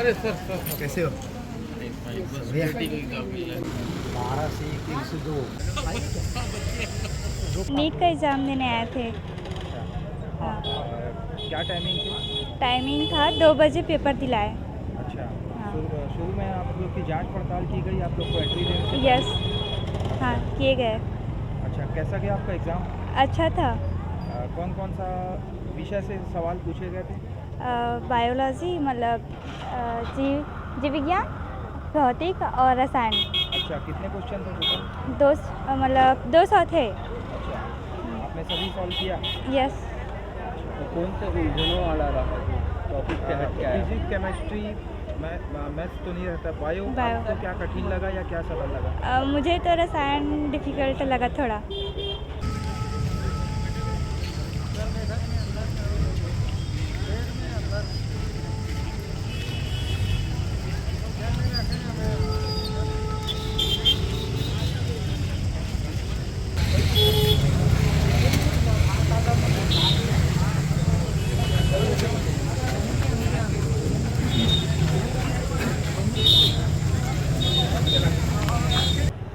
अरे सर कैसे हो? बढ़िया। 12 से 1 से 2। नीट का एग्ज़ाम देने आए थे। हाँ। क्या टाइमिंग थी? टाइमिंग था 2 बजे पेपर दिलाए। अच्छा। हाँ। शुरू में आप लोग की जांच पड़ताल की गई आप लोग को एंट्री देने से? यस। हाँ, किए गए। अच्छा, कैसा गया आपका एग्ज़ाम? अच्छा था। कौन कौन सा विषय से सवाल पूछे गए थे? बायोलॉजी मतलब जीव विज्ञान, भौतिक और रसायन। अच्छा, कितने क्वेश्चन थे टोटल? मतलब 200 थे। अच्छा, आपने सभी सॉल्व किया? यस। तो कौन सा उलझनों वाला रहा जो टॉपिक से हट के आया? फिजिक्स, केमिस्ट्री, मैथ्स तो नहीं रहता, बायो बायो। आपको क्या कठिन लगा या क्या सरल लगा? मुझे तो रसायन डिफ़िकल्ट लगा थोड़ा।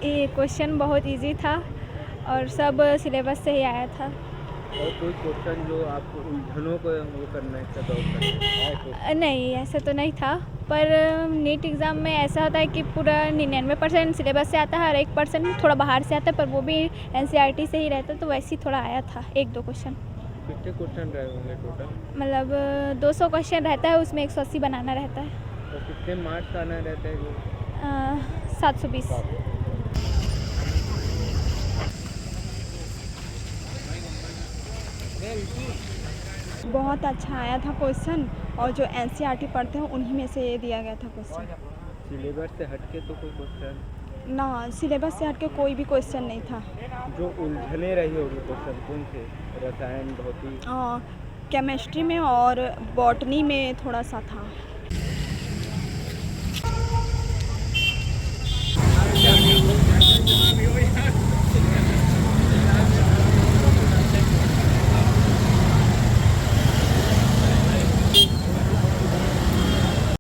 ये क्वेश्चन बहुत इजी था और सब सिलेबस से ही आया था। और कोई क्वेश्चन जो आपको उलझनों को वो करना है सॉल्व नहीं, ऐसा तो नहीं था, पर नीट एग्ज़ाम में ऐसा होता है कि पूरा 99% सिलेबस से आता है और 1% थोड़ा बाहर से आता है, पर वो भी एनसीईआरटी से ही रहता है, तो वैसे ही थोड़ा आया था 1-2 क्वेश्चन। कितने क्वेश्चन रहे होंगे टोटल? मतलब 200 क्वेश्चन रहता है, उसमें 180 बनाना रहता है। और कितने मार्क्स आना रहता है जो? 720। बहुत अच्छा आया था क्वेश्चन और जो एनसीईआरटी पढ़ते हैं उन्हीं में से ये दिया गया था क्वेश्चन। सिलेबस से हटके तो कोई क्वेश्चन? ना, सिलेबस से हट के कोई भी क्वेश्चन नहीं था। जो उलझने रही होगी क्वेश्चन कौन से? रसायन, भौतिक? केमिस्ट्री में और बॉटनी में थोड़ा सा था।